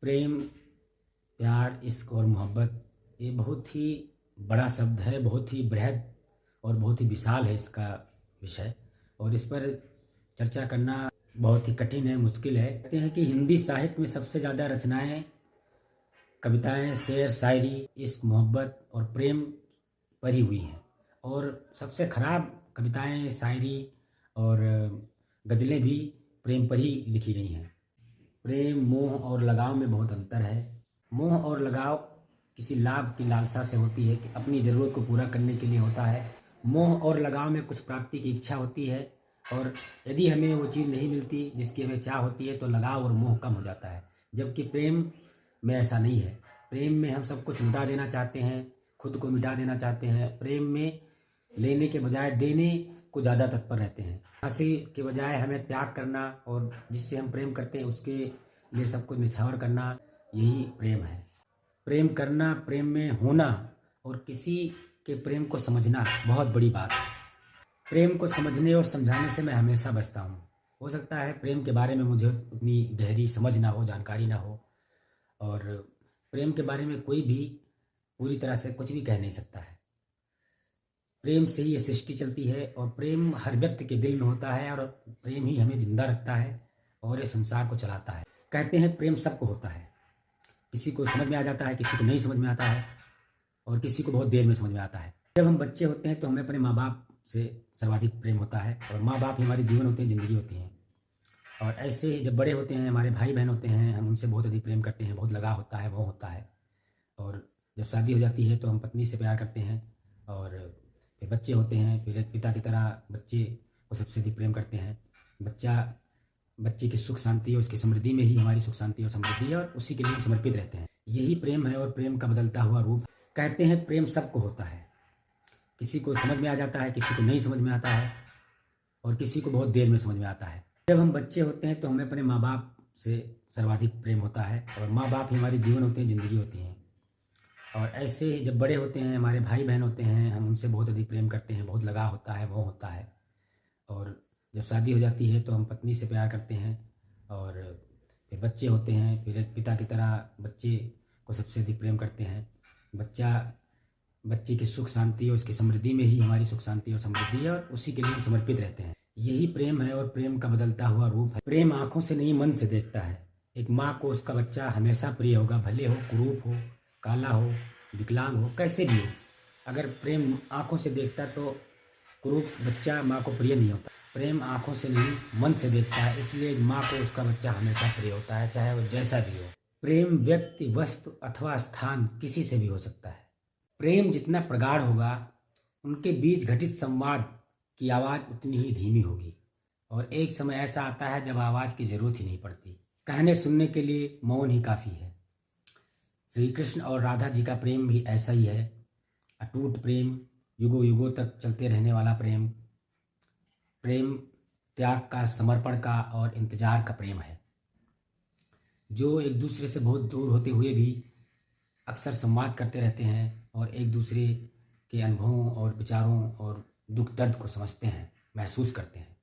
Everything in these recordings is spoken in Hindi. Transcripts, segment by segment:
प्रेम, प्यार, इश्क और मोहब्बत ये बहुत ही बड़ा शब्द है, बहुत ही बृहद और बहुत ही विशाल है इसका विषय। और इस पर चर्चा करना बहुत ही कठिन है, मुश्किल है। कहते हैं कि हिंदी साहित्य में सबसे ज़्यादा रचनाएं, कविताएं, शेर, शायरी इश्क, मोहब्बत और प्रेम पर ही हुई हैं। और सबसे खराब कविताएं, शायरी और गज़लें भी प्रेम पर ही लिखी गई हैं। प्रेम, मोह और लगाव में बहुत अंतर है। मोह और लगाव किसी लाभ की लालसा से होती है, कि अपनी ज़रूरत को पूरा करने के लिए होता है। मोह और लगाव में कुछ प्राप्ति की इच्छा होती है, और यदि हमें वो चीज़ नहीं मिलती जिसकी हमें चाह होती है तो लगाव और मोह कम हो जाता है। जबकि प्रेम में ऐसा नहीं है। प्रेम में हम सब कुछ मिटा देना चाहते हैं, खुद को मिटा देना चाहते हैं। प्रेम में लेने के बजाय देने को ज़्यादा तत्पर रहते हैं। हासिल के बजाय हमें त्याग करना, और जिससे हम प्रेम करते हैं उसके लिए सब कुछ निछावर करना, यही प्रेम है। प्रेम करना, प्रेम में होना और किसी के प्रेम को समझना बहुत बड़ी बात है। प्रेम को समझने और समझाने से मैं हमेशा बचता हूँ। हो सकता है प्रेम के बारे में मुझे उतनी गहरी समझ ना हो, जानकारी ना हो, और प्रेम के बारे में कोई भी पूरी तरह से कुछ भी कह नहीं सकता है। प्रेम से ही ये सृष्टि चलती है, और प्रेम हर व्यक्ति के दिल में होता है, और प्रेम ही हमें जिंदा रखता है और ये संसार को चलाता है। कहते हैं प्रेम सबको होता है, किसी को समझ में आ जाता है, किसी को नहीं समझ में आता है, और किसी को बहुत देर में समझ में आता है। जब हम बच्चे होते हैं तो हमें अपने माँ बाप से सर्वाधिक प्रेम होता है, और माँ बाप ही हमारी जीवन होते हैं, ज़िंदगी होती हैं। और ऐसे ही जब बड़े होते हैं, हमारे भाई बहन होते हैं, हम उनसे बहुत अधिक प्रेम करते हैं, बहुत लगाव होता है, वो होता है। और जब शादी हो जाती है तो हम पत्नी से प्यार करते हैं, और फिर बच्चे होते हैं, फिर एक पिता की तरह बच्चे को सबसे अधिक प्रेम करते हैं। बच्चे की सुख शांति और उसकी समृद्धि में ही हमारी सुख शांति और समृद्धि है, और उसी के लिए हम समर्पित रहते हैं। यही प्रेम है, और प्रेम का बदलता हुआ रूप। कहते हैं प्रेम सबको होता है, किसी को समझ में आ जाता है, किसी को नहीं समझ में आता है, और किसी को बहुत देर में समझ में आता है। जब हम बच्चे होते हैं तो हमें अपने माँ बाप से सर्वाधिक प्रेम होता है, और माँ बाप ही हमारी जीवन होते हैं, ज़िंदगी होती हैं। और ऐसे ही जब बड़े होते हैं, हमारे भाई बहन होते हैं, हम उनसे बहुत अधिक प्रेम करते हैं, बहुत लगाव होता है, वो होता है। और जब शादी हो जाती है तो हम पत्नी से प्यार करते हैं, और फिर बच्चे होते हैं, फिर एक पिता की तरह बच्चे को सबसे अधिक प्रेम करते हैं। बच्चे की सुख शांति और उसकी समृद्धि में ही हमारी सुख शांति और समृद्धि है, और उसी के लिए हम समर्पित रहते हैं। यही प्रेम है, और प्रेम का बदलता हुआ रूप है। प्रेम आंखों से नहीं, मन से देखता है। एक माँ को उसका बच्चा हमेशा प्रिय होगा, भले हो कुरूप हो, काला हो, विकलांग हो, कैसे भी हो। अगर प्रेम आंखों से देखता तो कुरूप बच्चा माँ को प्रिय नहीं होता। प्रेम आंखों से नहीं, मन से देखता है, इसलिए एक माँ को उसका बच्चा हमेशा प्रिय होता है, चाहे वो जैसा भी हो। प्रेम व्यक्ति, वस्तु अथवा स्थान किसी से भी हो सकता है। प्रेम जितना प्रगाढ़ होगा, उनके बीच घटित संवाद की आवाज़ उतनी ही धीमी होगी। और एक समय ऐसा आता है जब आवाज़ की ज़रूरत ही नहीं पड़ती, कहने सुनने के लिए मौन ही काफ़ी है। श्री कृष्ण और राधा जी का प्रेम भी ऐसा ही है, अटूट प्रेम, युगों युगों तक चलते रहने वाला प्रेम। प्रेम त्याग का, समर्पण का और इंतजार का प्रेम है, जो एक दूसरे से बहुत दूर होते हुए भी अक्सर संवाद करते रहते हैं, और एक दूसरे के अनुभवों और विचारों और दुख दर्द को समझते हैं, महसूस करते हैं।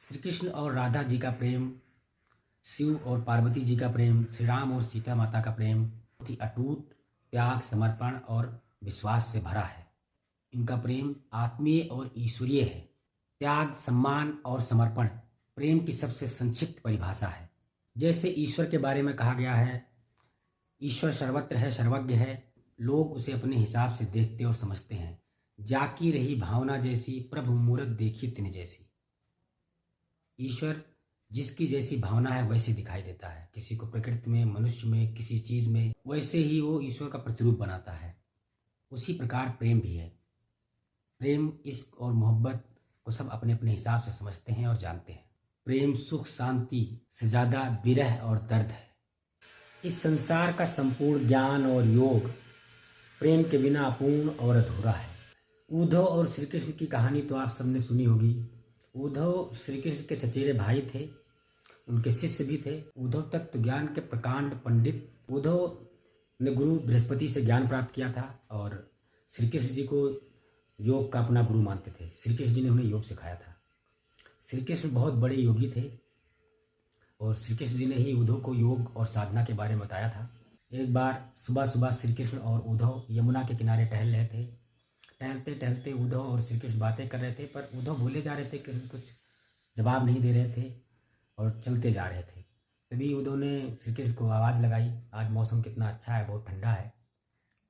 श्री कृष्ण और राधा जी का प्रेम, शिव और पार्वती जी का प्रेम, श्री राम और सीता माता का प्रेम बहुत ही अटूट, त्याग, समर्पण और विश्वास से भरा है। इनका प्रेम आत्मीय और ईश्वरीय है। त्याग, सम्मान और समर्पण प्रेम की सबसे संक्षिप्त परिभाषा है। जैसे ईश्वर के बारे में कहा गया है, ईश्वर सर्वत्र है, सर्वज्ञ है, लोग उसे अपने हिसाब से देखते और समझते हैं। जाकी रही भावना जैसी, प्रभु मूरत देखी तिन जैसी। ईश्वर जिसकी जैसी भावना है वैसे दिखाई देता है, किसी को प्रकृति में, मनुष्य में, किसी चीज़ में, वैसे ही वो ईश्वर का प्रतिरूप बनाता है। उसी प्रकार प्रेम भी है। प्रेम, इश्क और मोहब्बत को सब अपने अपने हिसाब से समझते हैं और जानते हैं। प्रेम सुख शांति से ज़्यादा विरह और दर्द है। इस संसार का संपूर्ण ज्ञान और योग प्रेम के बिना अपूर्ण और अधूरा है। उद्धव और श्री कृष्ण की कहानी तो आप सबने सुनी होगी। उद्धव श्री कृष्ण के चचेरे भाई थे, उनके शिष्य भी थे। उद्धव तत्व ज्ञान के प्रकांड पंडित। उद्धव ने गुरु बृहस्पति से ज्ञान प्राप्त किया था, और श्री कृष्ण जी को योग का अपना गुरु मानते थे। श्री कृष्ण जी ने उन्हें योग सिखाया था। श्री कृष्ण बहुत बड़े योगी थे, और श्री कृष्ण जी ने ही उद्धव को योग और साधना के बारे में बताया था। एक बार सुबह सुबह श्री कृष्ण और उद्धव यमुना के किनारे टहल रहे थे। टहलते टहलते उद्धव और श्री कृष्ण बातें कर रहे थे, पर उद्धव भूले जा रहे थे, कृष्ण कुछ जवाब नहीं दे रहे थे और चलते जा रहे थे। तभी उद्धव ने श्री कृष्ण को आवाज़ लगाई, आज मौसम कितना अच्छा है, बहुत ठंडा है।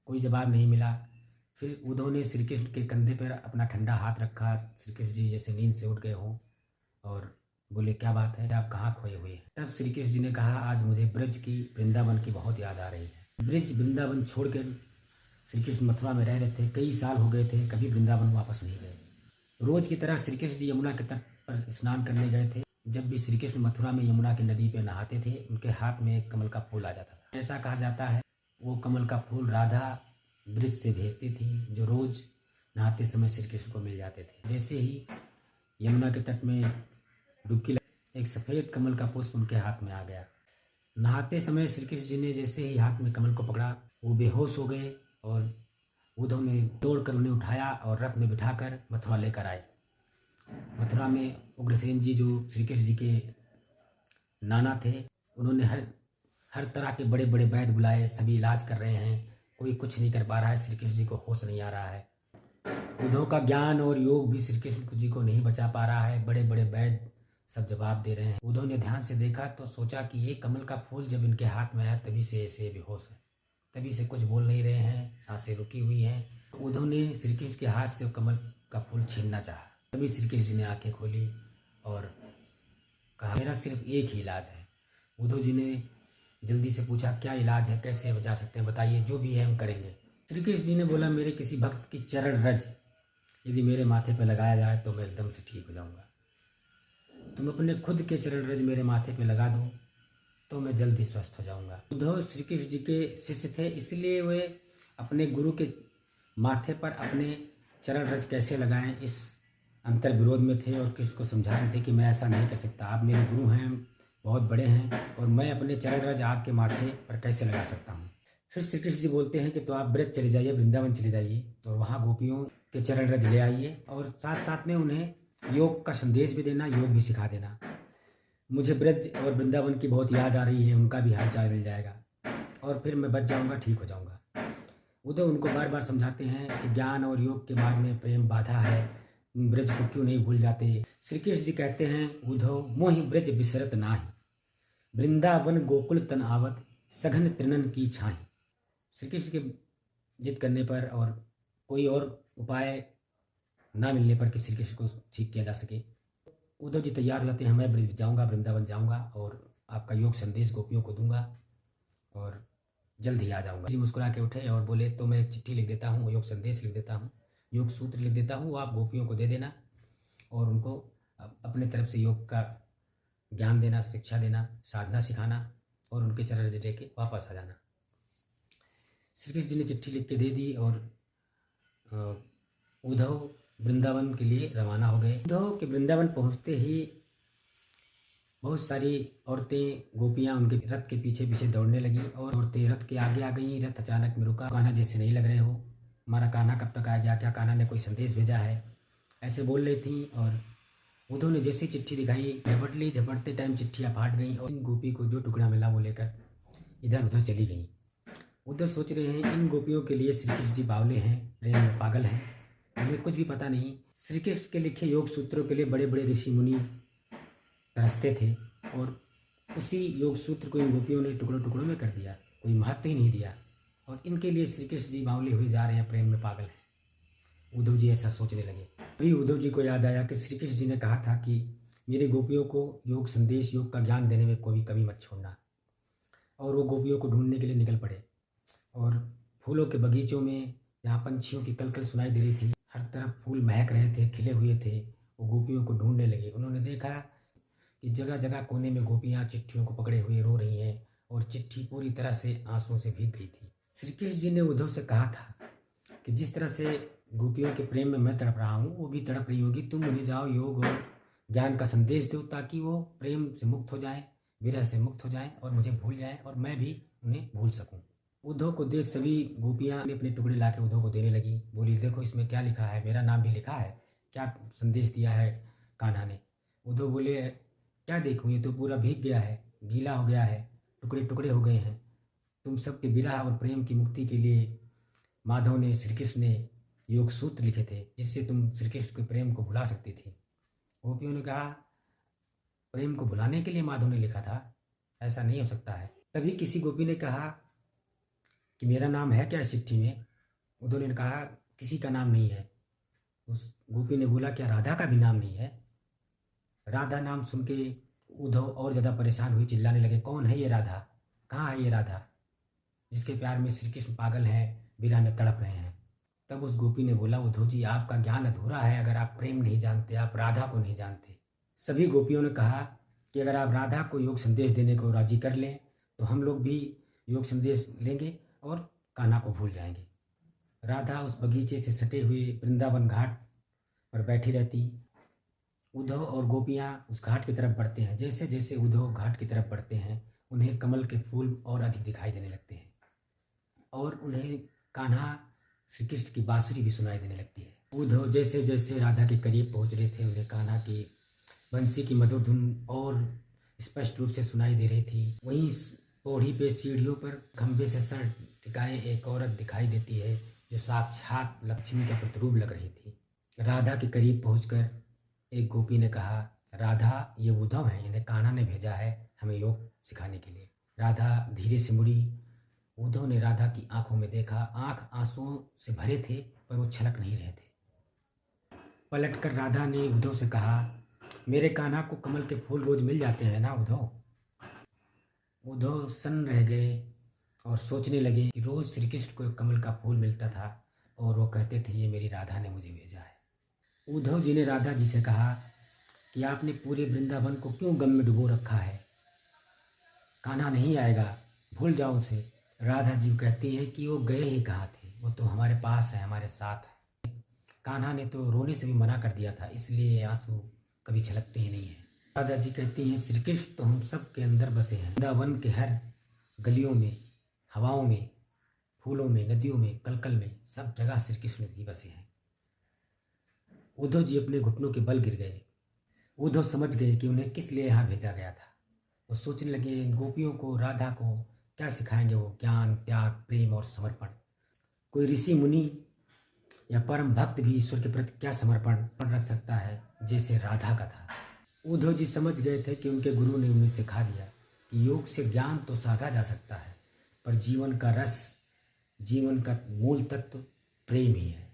कोई जवाब नहीं मिला। फिर उद्धव ने श्री कृष्ण के कंधे पर अपना ठंडा हाथ रखा। श्री कृष्ण जी जैसे नींद से उठ गए हों और बोले, क्या बात है, आप कहाँ खोए हुए हैं? तब श्री कृष्ण जी ने कहा, आज मुझे ब्रज की, वृंदावन की बहुत याद आ रही है। ब्रज वृंदावन छोड़कर श्री कृष्ण मथुरा में रह रहे थे, कई साल हो गए थे, कभी वृंदावन वापस नहीं गए। रोज की तरह श्री कृष्ण जी यमुना के तट पर स्नान करने गए थे। जब भी श्री कृष्ण मथुरा में यमुना की नदी पर नहाते थे, उनके हाथ में एक कमल का फूल आ जाता था। ऐसा कहा जाता है वो कमल का फूल राधा ब्रज से भेजती थी, जो रोज नहाते समय श्री कृष्ण को मिल जाते थे। जैसे ही यमुना के तट में डुबकी लगी, एक सफ़ेद कमल का पुष्प उनके हाथ में आ गया। नहाते समय श्री कृष्ण जी ने जैसे ही हाथ में कमल को पकड़ा, वो बेहोश हो गए और उद्धव ने दौड़कर उन्हें उठाया और रथ में बिठाकर मथुरा लेकर आए। मथुरा में उग्रसेन जी, जो श्री कृष्ण जी के नाना थे, उन्होंने हर तरह के बड़े बड़े वैद्य बुलाए, सभी इलाज कर रहे हैं, कोई कुछ नहीं कर पा रहा है। श्री कृष्ण जी को होश नहीं आ रहा है। उद्धव का ज्ञान और योग भी श्री कृष्ण जी को नहीं बचा पा रहा है। बड़े बड़े वैद्य सब जवाब दे रहे हैं। उद्धव ने ध्यान से देखा तो सोचा कि ये कमल का फूल जब इनके हाथ में आया, तभी से ऐसे बेहोश है, तभी से कुछ बोल नहीं रहे हैं, सांसें रुकी हुई हैं। उद्धव ने श्री कृष्ण के हाथ से कमल का फूल छीनना चाहा। तभी श्री कृष्ण जी ने आंखें खोली और कहा, मेरा सिर्फ एक ही इलाज है। उद्धव जी ने जल्दी से पूछा, क्या इलाज है, कैसे बचा सकते हैं, बताइए, जो भी है हम करेंगे। श्री कृष्ण जी ने बोला, मेरे किसी भक्त की चरण रज यदि मेरे माथे पर लगाया जाए तो मैं एकदम से ठीक हो जाऊंगा। तुम अपने खुद के चरण रज मेरे माथे पे लगा दो तो मैं जल्द ही स्वस्थ हो जाऊंगा। उद्धव श्री कृष्ण जी के शिष्य थे, इसलिए वे अपने गुरु के माथे पर अपने चरण रज कैसे लगाएं, इस अंतर विरोध में थे और कृष्ण को समझा रहे थे कि मैं ऐसा नहीं कर सकता, आप मेरे गुरु हैं, बहुत बड़े हैं, और मैं अपने चरण रज आपके माथे पर कैसे लगा सकता हूँ। फिर श्री कृष्ण जी बोलते हैं कि तो आप ब्रज चले जाइए, वृंदावन चले जाइए और वहाँ गोपियों के चरण रज ले आइए और साथ साथ में उन्हें योग का संदेश भी देना, योग भी सिखा देना। मुझे ब्रज और वृंदावन की बहुत याद आ रही है, उनका भी हाल चाल मिल जाएगा और फिर मैं बच जाऊंगा, ठीक हो जाऊंगा। उद्धव उनको बार बार समझाते हैं कि ज्ञान और योग के मार्ग में प्रेम बाधा है, ब्रज को क्यों नहीं भूल जाते। श्री कृष्ण जी कहते हैं, उद्धव मोहि ब्रज बिसरत नाही, वृंदावन गोकुल तन आवत, सघन त्रिनन की छाही। श्री कृष्ण के जिद करने पर और कोई और उपाय ना मिलने पर कि श्री कृष्ण को ठीक किया जा सके, उद्धव जी तैयार हो जाते हैं, मैं ब्रज जाऊंगा, वृंदावन जाऊंगा और आपका योग संदेश गोपियों को दूंगा और जल्द ही आ जाऊंगा। जी मुस्कुरा के उठे और बोले, तो मैं एक चिट्ठी लिख देता हूँ, योग संदेश लिख देता हूँ, योग सूत्र लिख देता हूँ, वो आप गोपियों को दे देना और उनको अपने तरफ से योग का ज्ञान देना, शिक्षा देना, साधना सिखाना और उनके चरण रज लेके वापस आ जाना। श्री कृष्ण जी ने चिट्ठी लिख के दे दी और उद्धव वृंदावन के लिए रवाना हो गए। उद्धव के वृंदावन पहुंचते ही बहुत सारी औरतें, गोपियां उनके रथ के पीछे पीछे दौड़ने लगी और औरतें रथ के आगे आ गई। रथ अचानक में रुका। कान्हा जैसे नहीं लग रहे हो, हमारा कान्हा कब तक आ गया, क्या कान्हा ने कोई संदेश भेजा है, ऐसे बोल रही थी। और उद्धव ने जैसे चिट्ठी दिखाई, झपट ली, झपटते टाइम चिट्ठियाँ फाट गई और इन गोपी को जो टुकड़ा मिला वो लेकर इधर उधर चली गई। उद्धव सोच रहे हैं, इन गोपियों के लिए श्री कृष्ण जी बावले हैं, प्रेम में पागल हैं, उन्हें कुछ भी पता नहीं। श्री कृष्ण के लिखे योग सूत्रों के लिए बड़े बड़े ऋषि मुनि तरसते थे और उसी योग सूत्र को इन गोपियों ने टुकड़ों टुकड़ों में कर दिया, कोई महत्व ही नहीं दिया और इनके लिए श्री कृष्ण जी बावले हुए जा रहे हैं, प्रेम में पागल हैं। उद्धव जी ऐसा सोचने लगे। अभी उद्धव जी को याद आया कि श्री कृष्ण जी ने कहा था कि मेरे गोपियों को योग संदेश, योग का ज्ञान देने में कोई कमी मत छोड़ना। और वो गोपियों को ढूंढने के लिए निकल पड़े और फूलों के बगीचों में जहाँ पंछियों की कलकल सुनाई दे रही थी, हर तरफ फूल महक रहे थे, खिले हुए थे, वो गोपियों को ढूंढने लगे। उन्होंने देखा कि जगह जगह कोने में गोपियाँ चिट्ठियों को पकड़े हुए रो रही हैं और चिट्ठी पूरी तरह से आंसुओं से भीग गई थी। श्री कृष्ण जी ने उद्धव से कहा था कि जिस तरह से गोपियों के प्रेम में मैं तड़प रहा हूँ, वो भी तड़प रही होगी, तुम उन्हें जाओ योग और ज्ञान का संदेश दो ताकि वो प्रेम से मुक्त हो जाएं, विरह से मुक्त हो जाएं और मुझे भूल जाएं और मैं भी उन्हें भूल सकूं। उद्धव को देख सभी गोपियाँ अपने टुकड़े लाके उद्धव को देने लगी। बोली, देखो इसमें क्या लिखा है, मेरा नाम भी लिखा है, क्या संदेश दिया है कान्हा ने। उद्धव बोले, क्या देखूँ, ये तो पूरा भीग गया है, गीला हो गया है, टुकड़े टुकड़े हो गए हैं। तुम सबके विरह और प्रेम की मुक्ति के लिए माधव ने, श्री कृष्ण ने योग सूत्र लिखे थे, जिससे तुम श्री कृष्ण के प्रेम को भुला सकती थी। गोपियों ने कहा, प्रेम को भुलाने के लिए माधव ने लिखा था? ऐसा नहीं हो सकता है। तभी किसी गोपी ने कहा कि मेरा नाम है क्या इस चिट्ठी में? उद्धव ने कहा, किसी का नाम नहीं है। उस गोपी ने बोला, क्या राधा का भी नाम नहीं है? राधा नाम सुन के उद्धव और ज़्यादा परेशान हुई, चिल्लाने लगे, कौन है ये राधा? कहाँ है ये राधा जिसके प्यार में श्री कृष्ण पागल हैं, विरह में तड़प रहे हैं? तब उस गोपी ने बोला, उद्धव जी, आपका ज्ञान अधूरा है अगर आप प्रेम नहीं जानते, आप राधा को नहीं जानते। सभी गोपियों ने कहा कि अगर आप राधा को योग संदेश देने को राजी कर लें तो हम लोग भी योग संदेश लेंगे और कान्हा को भूल जाएंगे। राधा उस बगीचे से सटे हुए वृंदावन घाट पर बैठी रहती। उद्धव और गोपियाँ उस घाट की तरफ बढ़ते हैं। जैसे जैसे उद्धव घाट की तरफ बढ़ते हैं, उन्हें कमल के फूल और अधिक दिखाई देने लगते हैं और उन्हें कान्हा श्री कृष्ण की बांसुरी भी सुनाई देने लगती है। उद्धव जैसे जैसे राधा के करीब पहुंच रहे थे, उन्हें कान्हा की बंसी की मधुर धुन और स्पष्ट रूप से सुनाई दे रही थी। वहीं इस पौड़ी पे सीढ़ियों पर खंभे से सर टिकाए एक औरत दिखाई देती है, जो साक्षात लक्ष्मी का प्रतिरूप लग रही थी। राधा के करीब पहुंचकर एक गोपी ने कहा, राधा, ये उद्धव हैं, इन्हें कान्हा ने भेजा है हमें योग सिखाने के लिए। राधा धीरे से मुड़ी। उद्धव ने राधा की आंखों में देखा। आंख आंसुओं से भरे थे, पर वो छलक नहीं रहे थे। पलटकर राधा ने उद्धव से कहा, मेरे कान्हा को कमल के फूल रोज मिल जाते हैं ना उद्धव? उद्धव सन्न रह गए और सोचने लगे कि रोज श्री कृष्ण को एक कमल का फूल मिलता था और वो कहते थे, ये मेरी राधा ने मुझे भेजा है। उद्धव जी ने राधा जी से कहा कि आपने पूरे वृंदावन को क्यों गम में डुबो रखा है? कान्हा नहीं आएगा, भूल जाओ उसे। राधा जी कहती हैं कि वो गए ही कहाँ थे, वो तो हमारे पास है, हमारे साथ है। कान्हा ने तो रोने से भी मना कर दिया था, इसलिए आंसू कभी छलकते ही नहीं है। राधा जी कहती हैं, श्री कृष्ण तो हम सब के अंदर बसे हैं। वृंदावन के हर गलियों में, हवाओं में, फूलों में, नदियों में, कलकल में, सब जगह श्री कृष्ण ही बसे हैं। उद्धव जी अपने घुटनों के बल गिर गए। उद्धव समझ गए कि उन्हें किस लिए यहाँ भेजा गया था। वो सोचने लगे, इन गोपियों को, राधा को क्या सिखाएंगे वो? ज्ञान, त्याग, प्रेम और समर्पण। कोई ऋषि मुनि या परम भक्त भी ईश्वर के प्रति क्या समर्पण रख सकता है जैसे राधा का था। उद्धव जी समझ गए थे कि उनके गुरु ने उन्हें सिखा दिया कि योग से ज्ञान तो साधा जा सकता है, पर जीवन का रस, जीवन का मूल तत्व प्रेम ही है।